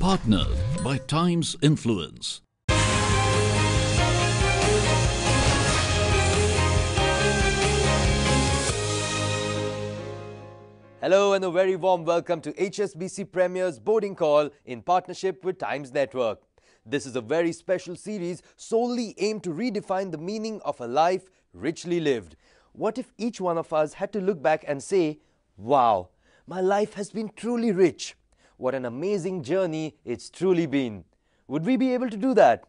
Partnered by Times Influence. Hello and a very warm welcome to HSBC Premier's Boarding Call in partnership with Times Network. This is a very special series solely aimed to redefine the meaning of a life richly lived. What if each one of us had to look back and say, wow, my life has been truly rich. What an amazing journey it's truly been. Would we be able to do that?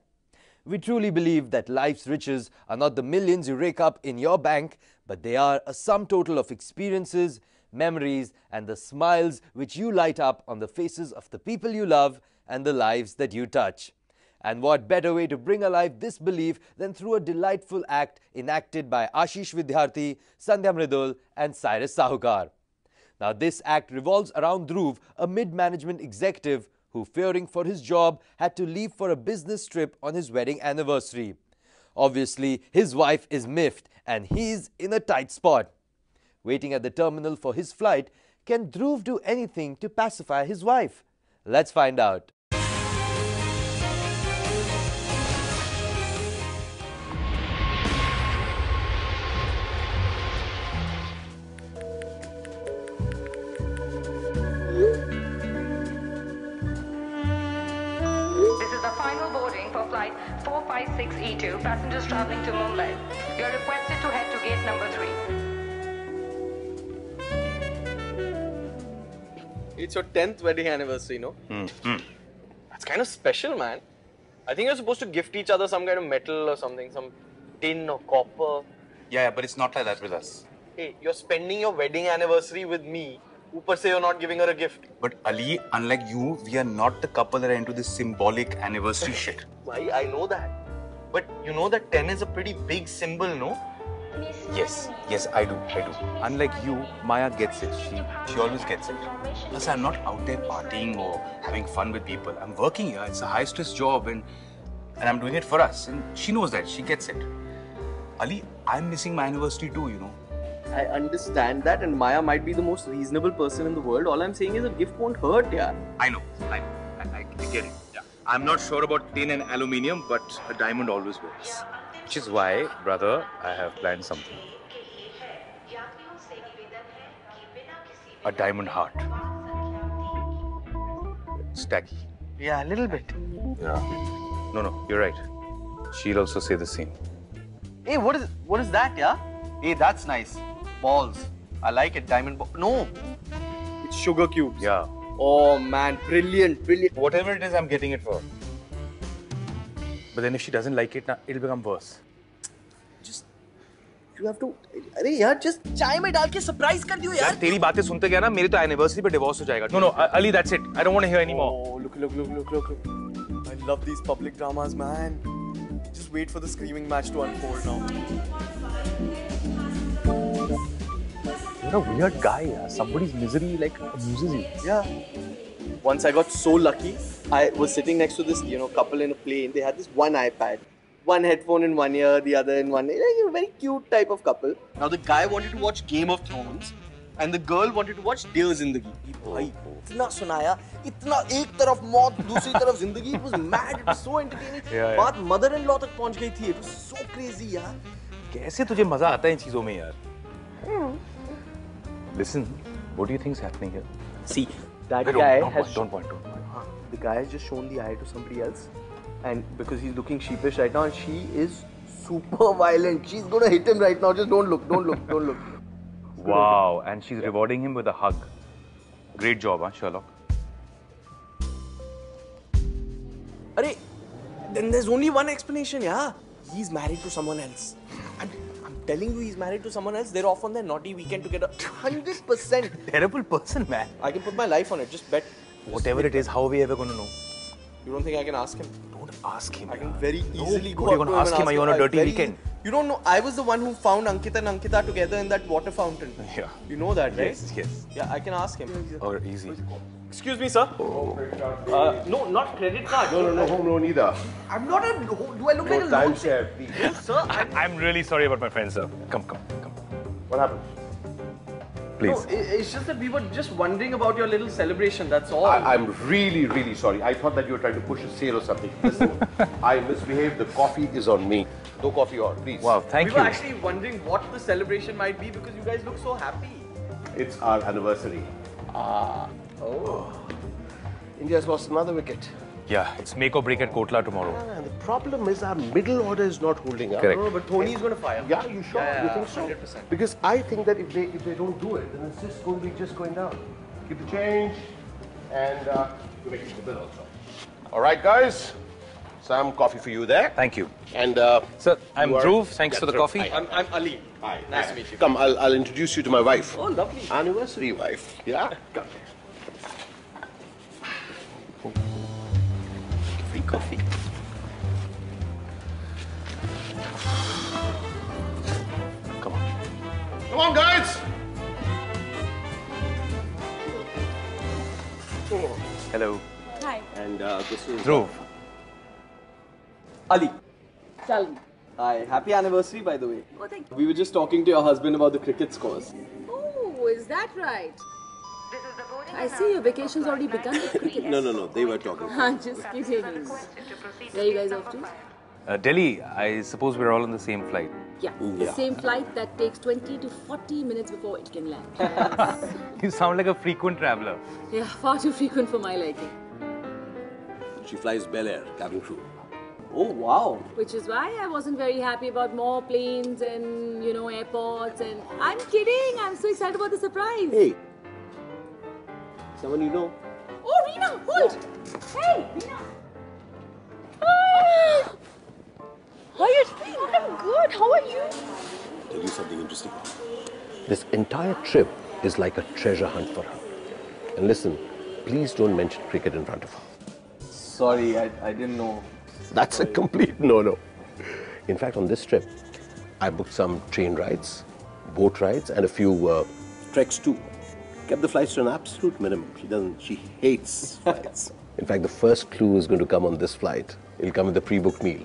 We truly believe that life's riches are not the millions you rake up in your bank, but they are a sum total of experiences, memories, and the smiles which you light up on the faces of the people you love and the lives that you touch. And what better way to bring alive this belief than through a delightful act enacted by Ashish Vidyarthi, Sandhya Mridul, and Cyrus Sahukar. Now, this act revolves around Dhruv, a mid-management executive who, fearing for his job, had to leave for a business trip on his wedding anniversary. Obviously, his wife is miffed and he's in a tight spot. Waiting at the terminal for his flight, can Dhruv do anything to pacify his wife? Let's find out. This is the final boarding for flight 456E2, passengers traveling to Mumbai. You are requested to head to gate number 3. It's your 10th wedding anniversary, no? That's kind of special, man. I think you're supposed to gift each other some kind of metal or something, some tin or copper. Yeah, but it's not like that with us. Hey, you're spending your wedding anniversary with me. Upar se you're not giving her a gift. But Ali, unlike you, we are not the couple that are into this symbolic anniversary shit. Why? I know that. But you know that 10 is a pretty big symbol, no? Yes, I do. Unlike you, Maya gets it. She always gets it. Plus, I'm not out there partying or having fun with people. I'm working here. It's a high-stress job and I'm doing it for us. And she knows that. She gets it. Ali, I'm missing my anniversary too, you know. I understand that, and Maya might be the most reasonable person in the world. All I'm saying is a gift won't hurt, yeah. I know. I get it. Yeah. I'm not sure about tin and aluminium, but a diamond always works. Which is why, brother, I have planned something. A diamond heart. It's tacky. Yeah, a little bit. Yeah. No, you're right. She'll also say the same. Hey, what is that, yeah? Hey, that's nice. Balls. I like it. Diamond ball. No. It's sugar cubes. Yeah. Oh, man. Brilliant. Whatever it is, I'm getting it for her. But then if she doesn't like it, it'll become worse. You have to. अरे यार, just चाय में डाल के surprise कर दियो यार. यार तेरी बातें सुनते गया ना, मेरे तो anniversary पे divorce हो जाएगा. No, Ali, that's it. I don't want to hear anymore. Oh, look. I love these public dramas, man. Just wait for the screaming match to unfold now. You're a weird guy, yeah. Somebody's misery like amuses you. Yeah. Once I got so lucky, I was sitting next to this, couple in a plane. They had this one iPad. One headphone in one ear, the other in one ear. Like a very cute type of couple. Now the guy wanted to watch Game of Thrones and the girl wanted to watch Dear Zindagi. भाई इतना सुनाया, इतना एक तरफ मौत, दूसरी तरफ जिंदगी. It was mad. It was so entertaining. बात mother-in-law तक पहुंच गई थी. It was so crazy, यार. कैसे तुझे मजा आता है इन चीजों में यार? Listen, what do you think is happening here? See, that guy has. Don't point. The guy has just shown the eye to somebody else. And because he's looking sheepish right now, and she is super violent. She's gonna hit him right now. Just don't look. Wow, and she's rewarding him with a hug. Great job, huh, Sherlock? Arey, then there's only one explanation, yeah. He's married to someone else. I'm telling you, he's married to someone else. They're off on their naughty weekend together. 100%. Terrible person, man. I can put my life on it. Just bet. Whatever it is, how are we ever gonna know? You don't think I can ask him? Don't ask him. I can very easily go up to him and ask him. Are you on a dirty weekend? You don't know. I was the one who found Ankita and Ankita together in that water fountain. Yeah. You know that, right? Yes. Yeah, I can ask him. Or easy. Excuse me, sir. No, not credit card. No, home loan either. I'm not a. Do I look like a loan? Timeshare, please. No, sir. I'm really sorry about my friend, sir. Come. What happened? please. No, it's just that we were just wondering about your little celebration, that's all. I'm really, really sorry. I thought that you were trying to push a sale or something. Listen, I misbehaved. The coffee is on me. No coffee or, please. Wow, thank we you. were actually wondering what the celebration might be because you guys look so happy. It's our anniversary. India's lost another wicket. Yeah, it's make or break at Kotla tomorrow. And the problem is our middle order is not holding up. Correct. No, but Tony is going to fire. Yeah, you sure? Yeah, You think so? 100%. Because I think that if they don't do it, then it's just going to be going down. Keep the change, and you make the bill also. All right, guys. Some coffee for you there. Thank you. And Sir, I'm you are- Dhruv. Thanks Yeah, for the Dhruv. coffee. Hi. I'm Ali. Hi. Nice to meet you. Come, I'll introduce you to my wife. Oh, lovely. Anniversary wife. Yeah. Come. Free coffee. Come on. Come on, guys. Hello. Hi. And this is Dhruv. Ali. Tell me. Hi. Happy anniversary, by the way. Oh, thank you. We were just talking to your husband about the cricket scores. Oh, is that right? This is the boarding I see your vacation's already begun with cricket. No. They were talking. I'm just kidding. Where are you guys off to? Delhi, I suppose we're all on the same flight. Yeah, the Yeah. same flight that takes 20 to 40 minutes before it can land. You sound like a frequent traveler. Yeah, far too frequent for my liking. She flies Bel Air, cabin crew. Oh, wow. Which is why I wasn't very happy about more planes and, airports and... I'm kidding! I'm so excited about the surprise! Hey. Someone you know? Oh, Reena, hold! Hey, Reena! Ah! How are you doing? I'm good. How are you? Tell you something interesting. This entire trip is like a treasure hunt for her. And listen, please don't mention cricket in front of her. Sorry, I didn't know. That's a complete no-no. In fact, on this trip, I booked some train rides, boat rides, and a few treks too. Kept the flights to an absolute minimum. She hates flights. In fact, the first clue is going to come on this flight. It'll come with a pre-booked meal.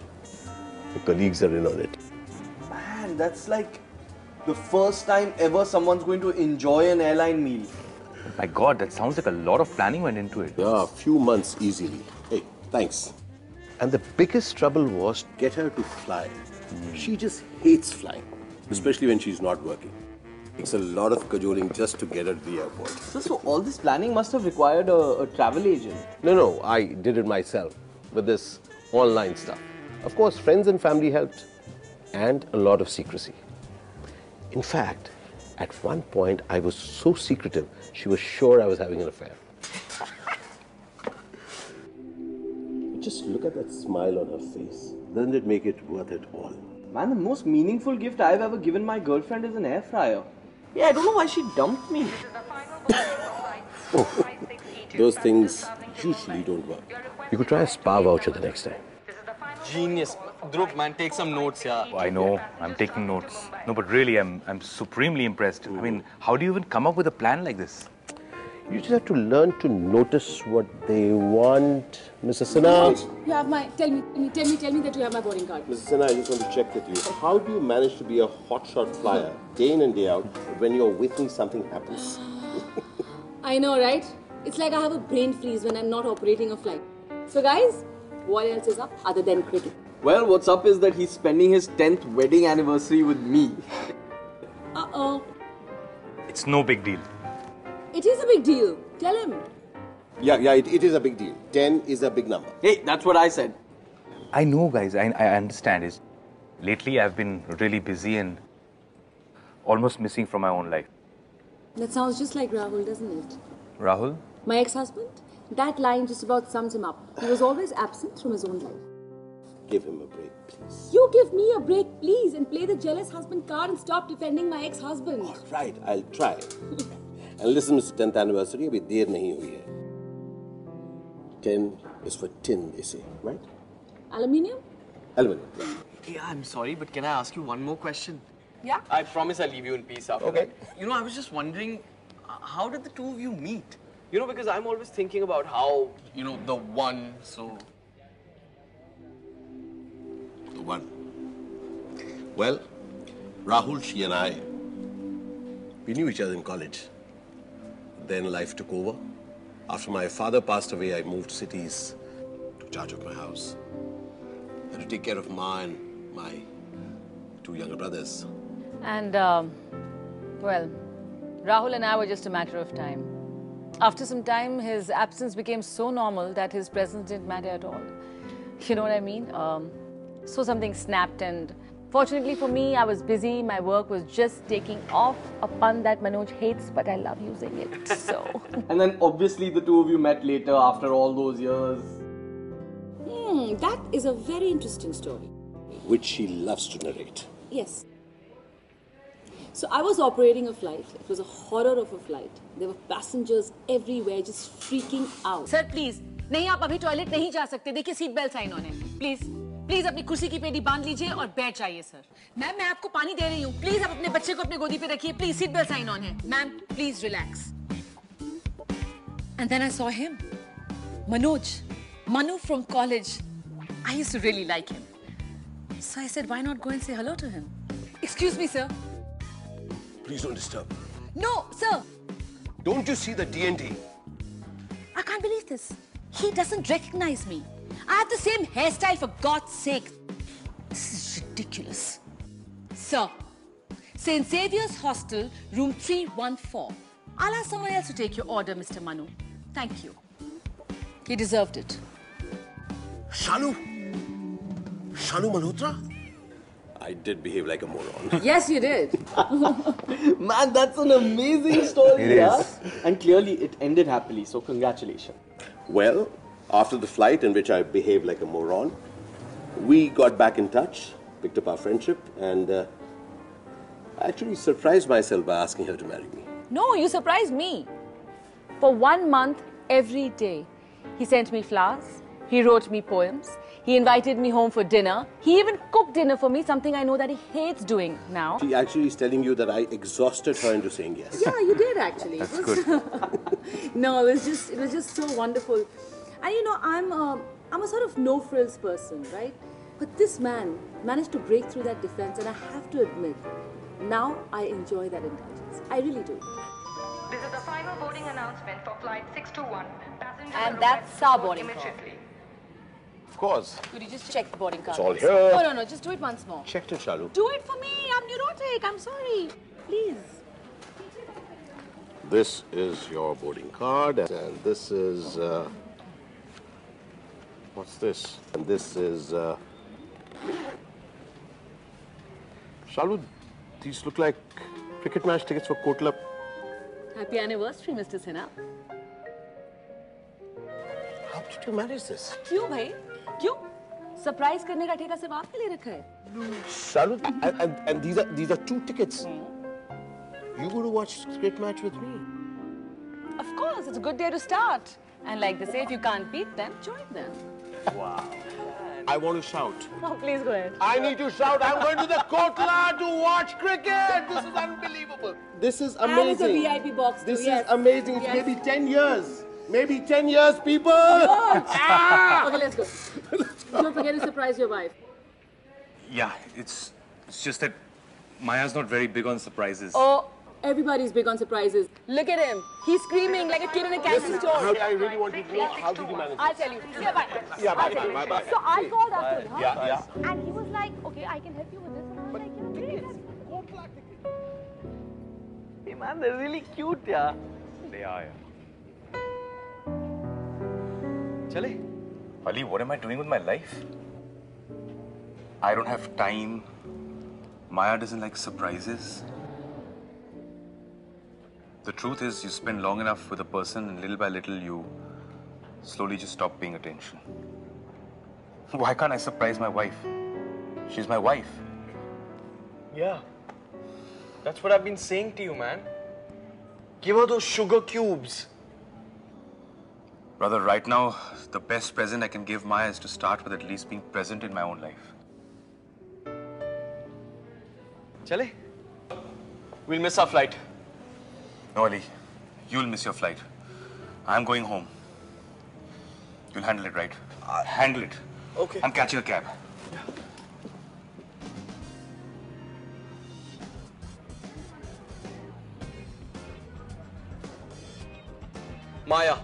The colleagues are in on it. Man, that's like the first time ever someone's going to enjoy an airline meal. My God, that sounds like a lot of planning went into it. Yeah, a few months easily. Hey, thanks. And the biggest trouble was to get her to fly. She just hates flying, especially when she's not working. It's a lot of cajoling just to get her to the airport. So all this planning must have required a travel agent. No, I did it myself with this online stuff. Of course, friends and family helped, and a lot of secrecy. In fact, at one point, I was so secretive, she was sure I was having an affair. Just look at that smile on her face. Doesn't it make it worth it all? Man, the most meaningful gift I've ever given my girlfriend is an air fryer. Yeah, I don't know why she dumped me. This is the final boarding for flight 456E2. Those things Passengers usually traveling don't work. to Mumbai. You're requested You could try a spa voucher the next time. This is the final Genius. Dhruv, man, take some notes here. I know, I'm taking notes. No, but really, I'm supremely impressed. I mean, how do you even come up with a plan like this? You just have to learn to notice what they want. Mrs. Sinha. You have my... Tell me that you have my boarding card. Mrs. Sinha, I just want to check with you. How do you manage to be a hotshot flyer day in and day out, but when you're with me, something happens? I know, right? It's like I have a brain freeze when I'm not operating a flight. So guys, what else is up other than cricket? Well, what's up is that he's spending his 10th wedding anniversary with me. Uh-oh. It's no big deal. It is a big deal. Tell him. Yeah, it is a big deal. 10 is a big number. Hey, that's what I said. I know, guys, I understand. Lately, I've been really busy and almost missing from my own life. That sounds just like Rahul, doesn't it? Rahul? My ex-husband? That line just about sums him up. He was always absent from his own life. Give him a break, please. You give me a break, please, and play the jealous husband card and stop defending my ex-husband. All right, I'll try. And listen, Mr. 10th anniversary, abhi der nahi hui hai. 10 is for tin, they say, right? Aluminium? Aluminum. Yeah, I'm sorry, but can I ask you one more question? Yeah. I promise I'll leave you in peace after Okay. that. I was just wondering, how did the two of you meet? Because I'm always thinking about how, the one, so... The one. Well, Rahul, she and I, We knew each other in college. Then life took over. After my father passed away, I moved cities, took charge of my house. I had to take care of Ma and my two younger brothers. And, well, Rahul and I were just a matter of time. After some time, his absence became so normal that his presence didn't matter at all. You know what I mean? So something snapped, and fortunately for me, I was busy. My work was just taking off, a pun that Manoj hates, but I love using it, so... And then obviously the two of you met later after all those years. That is a very interesting story. Which she loves to narrate. Yes. So I was operating a flight. It was a horror of a flight. There were passengers everywhere just freaking out. Sir, please, नहीं आप अभी toilet नहीं जा सकते. देखिए seat belt sign on है. Please, please अपनी कुर्सी की पेटी बांध लीजिए और बैठ जाइए सर. मैम मैं आपको पानी दे रही हूँ. Please आप अपने बच्चे को अपने गोदी पे रखिए. Please seat belt sign on है. Ma'am, please relax. And then I saw him, Manoj, Manu from college. I used to really like him. So I said, why not go and say hello to him? Excuse me, sir. Please don't disturb. No, sir. Don't you see the D&D? I can't believe this. He doesn't recognize me. I have the same hairstyle, for God's sake. This is ridiculous. Sir, St. Xavier's Hostel, room 314. I'll ask someone else to take your order, Mr. Manu. Thank you. He deserved it. Shanu? Shanu Malhotra? I did behave like a moron. Yes, you did. Man, that's an amazing story. It is. And clearly it ended happily, so congratulations. Well, after the flight in which I behaved like a moron, we got back in touch, picked up our friendship, and I actually surprised myself by asking her to marry me. No, you surprised me. For 1 month, every day, he sent me flowers, he wrote me poems, he invited me home for dinner, he even cooked dinner for me, something I know that he hates doing now. She actually is telling you that I exhausted her into saying yes. Yeah, you did actually. That's good. No, it was just so wonderful. And you know, I'm a sort of no frills person, right? But this man managed to break through that defense, and I have to admit, now I enjoy that indulgence. I really do. This is the final boarding announcement for flight 621. Passengers And are that's requested to our board boarding call. immediately. Of course. Could you just check the boarding card? It's all here. No, just do it once more. Checked it, Shalu. Do it for me. I'm neurotic. I'm sorry. Please. This is your boarding card, and this is, what's this? And this is, Shalu, these look like cricket match tickets for Kotla. Happy anniversary, Mr. Sinha. How did you manage this? क्यों भाई? क्यों? Surprise करने का ठेका सिर्फ आपने ले रखा है? Shalu, and these are 2 tickets. You go to watch cricket match with me. Of course, it's a good day to start. And like they say, if you can't beat them, join them. Wow. I want to shout. Oh, please go ahead. I need to shout. I'm going to the Kotla to watch cricket. This is unbelievable. This is amazing. And it's a VIP box too, This yes. is amazing. Yes. Maybe 10 years. Maybe 10 years, people. Okay, let's go. Don't forget to surprise your wife. Yeah, it's just that Maya's not very big on surprises. Oh, everybody's big on surprises. Look at him. He's screaming like a kid in a candy store. I really want to know how did you manage I'll it? tell you. Yeah, bye. Yeah, bye. I'll tell you. Bye. So I called after him, huh? Yeah. And he was like, okay, I can help you with this. And I was like, yeah, great. Hey man, they're really cute, yeah. They are, yeah. Chale? Ali, what am I doing with my life? I don't have time. Maya doesn't like surprises. The truth is, you spend long enough with a person and little by little you slowly just stop paying attention. Why can't I surprise my wife? She's my wife. Yeah. That's what I've been saying to you, man. Give her those sugar cubes. Brother, right now, the best present I can give Maya is to start with at least being present in my own life. Chale? We'll miss our flight. No, Ali, you'll miss your flight. I'm going home. You'll handle it, right? Handle it. Okay. I'm catching a cab. Maya,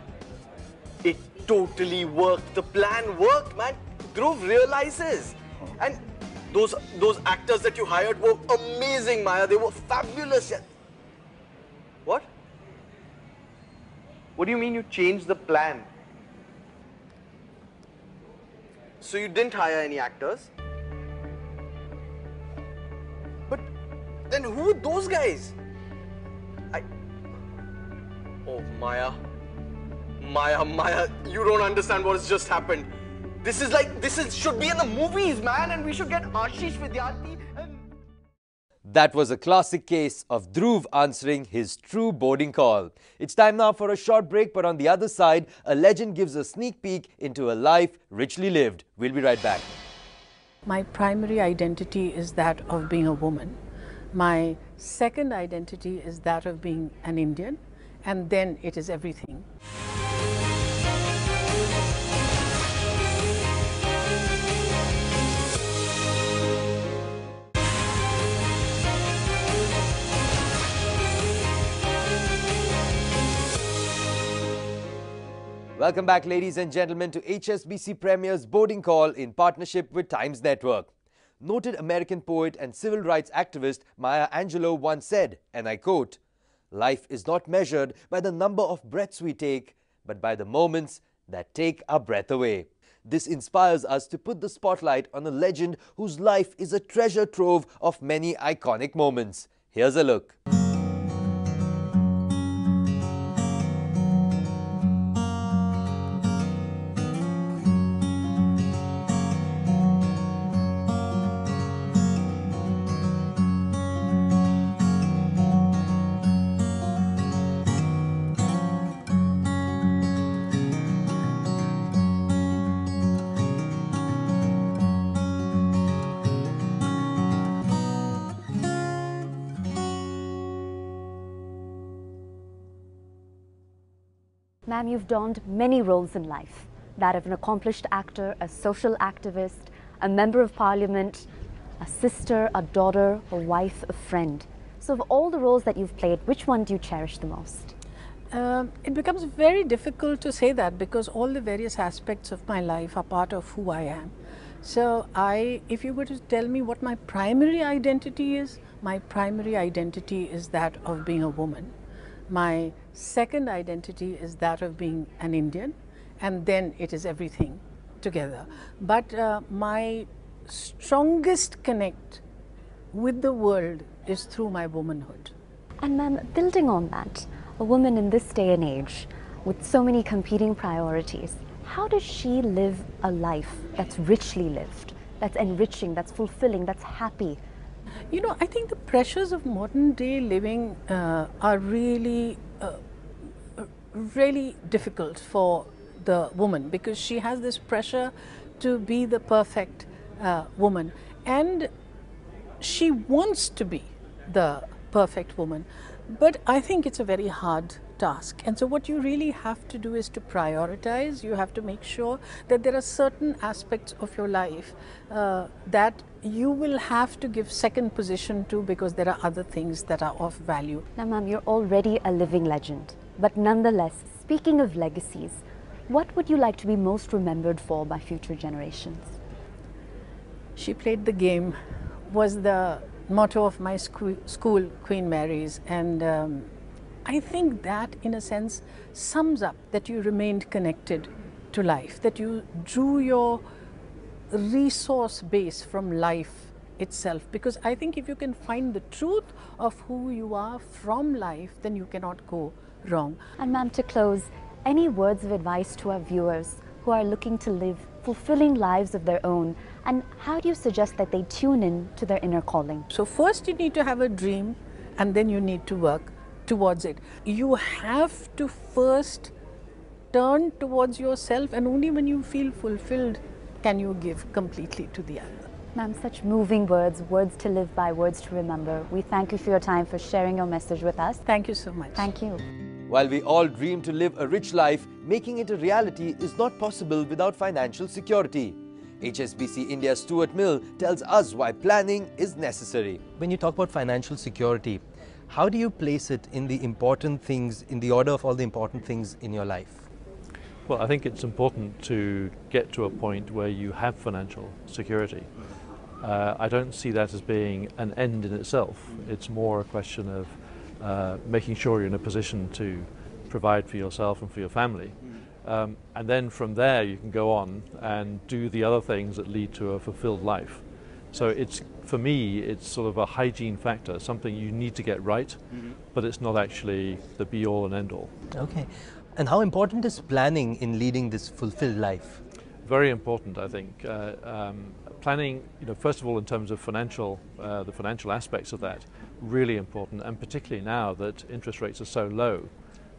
it totally worked. The plan worked, man. Dhruv realizes. And those actors that you hired were amazing, Maya. They were fabulous. What? What do you mean you changed the plan? So you didn't hire any actors? But then who are those guys? Oh, Maya, you don't understand what has just happened. This should be in the movies, man, and we should get Ashish Vidyarthi and... That was a classic case of Dhruv answering his true boarding call. It's time now for a short break, but on the other side, a legend gives a sneak peek into a life richly lived. We'll be right back. My primary identity is that of being a woman. My second identity is that of being an Indian, and then it is everything. Welcome back, ladies and gentlemen, to HSBC Premier's Boarding Call in partnership with Times Network. Noted American poet and civil rights activist Maya Angelou once said, and I quote, "Life is not measured by the number of breaths we take, but by the moments that take our breath away." This inspires us to put the spotlight on a legend whose life is a treasure trove of many iconic moments. Here's a look. Ma'am, you've donned many roles in life. That of an accomplished actor, a social activist, a member of parliament, a sister, a daughter, a wife, a friend. So of all the roles that you've played, which one do you cherish the most? It becomes very difficult to say that because all the various aspects of my life are part of who I am. So if you were to tell me what my primary identity is that of being a woman. My second identity is that of being an Indian, and then it is everything together. But my strongest connect with the world is through my womanhood. And ma'am, building on that, a woman in this day and age with so many competing priorities, how does she live a life that's richly lived, that's enriching, that's fulfilling, that's happy? You know, I think the pressures of modern day living are really difficult for the woman because she has this pressure to be the perfect woman, and she wants to be the perfect woman, but I think it's a very hard task. And so what you really have to do is to prioritize. You have to make sure that there are certain aspects of your life that you will have to give second position to because there are other things that are of value. Now ma'am, you're already a living legend, but nonetheless, speaking of legacies, what would you like to be most remembered for by future generations? She played the game was the motto of my school, Queen Mary's, and I think that in a sense sums up that you remained connected to life, that you drew your resource base from life itself, because I think if you can find the truth of who you are from life, then you cannot go wrong. And ma'am, to close, any words of advice to our viewers who are looking to live fulfilling lives of their own, and how do you suggest that they tune in to their inner calling? So first you need to have a dream, and then you need to work towards it. You have to first turn towards yourself, and only when you feel fulfilled can you give completely to the other. Ma'am, such moving words, words to live by, words to remember. We thank you for your time, for sharing your message with us. Thank you so much. Thank you. While we all dream to live a rich life, making it a reality is not possible without financial security. HSBC India's Stuart Mill tells us why planning is necessary. When you talk about financial security, How do you place it in the important things, in the order of all the important things in your life? Well, I think it's important to get to a point where you have financial security. I don't see that as being an end in itself. It's more a question of making sure you're in a position to provide for yourself and for your family. And then from there you can go on and do the other things that lead to a fulfilled life. So it's, for me, it's sort of a hygiene factor, something you need to get right, but it's not actually the be-all and end-all. Okay. And how important is planning in leading this fulfilled life? Very important, I think. Planning, first of all, in terms of the financial aspects of that, really important, and particularly now that interest rates are so low,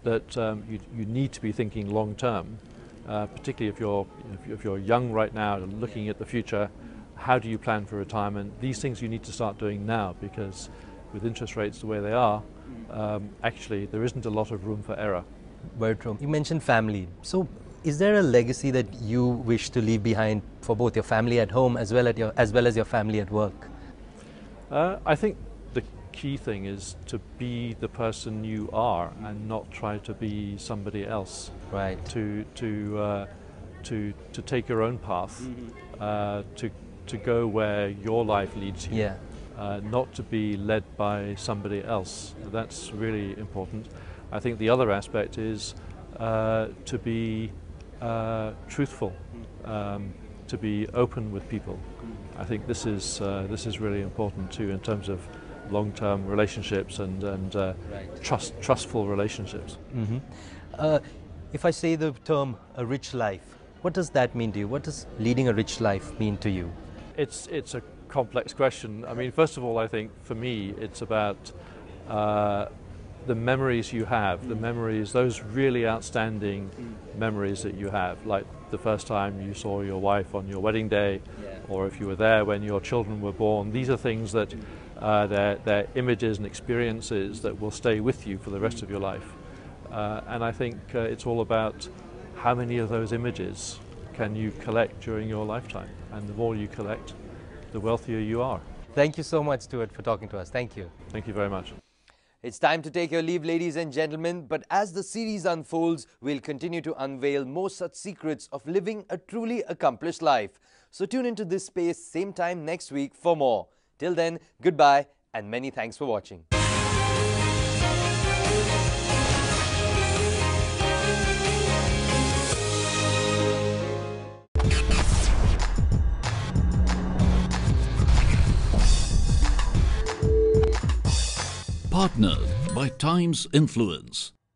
that you need to be thinking long term, particularly if you're young right now, looking at the future. How do you plan for retirement? These things you need to start doing now, because with interest rates the way they are, actually there isn't a lot of room for error. Very true. You mentioned family. So is there a legacy that you wish to leave behind for both your family at home as well as your family at work? I think the key thing is to be the person you are and not try to be somebody else. Right. To take your own path, to go where your life leads you. Yeah. Not to be led by somebody else. That's really important. I think the other aspect is to be truthful, to be open with people. I think this is really important too in terms of long-term relationships and trustful relationships. If I say the term a rich life, what does that mean to you? What does leading a rich life mean to you? It's a complex question. I mean, first of all, I think for me it's about the memories you have, the memories, those really outstanding memories that you have, like the first time you saw your wife on your wedding day, or if you were there when your children were born. These are things that they're images and experiences that will stay with you for the rest of your life. And I think it's all about how many of those images can you collect during your lifetime. And the more you collect, the wealthier you are. Thank you so much, Stuart, for talking to us. Thank you. Thank you very much. It's time to take your leave, ladies and gentlemen, but as the series unfolds, we'll continue to unveil more such secrets of living a truly accomplished life. So tune into this space same time next week for more. Till then, goodbye and many thanks for watching. Partnered by Times Influence.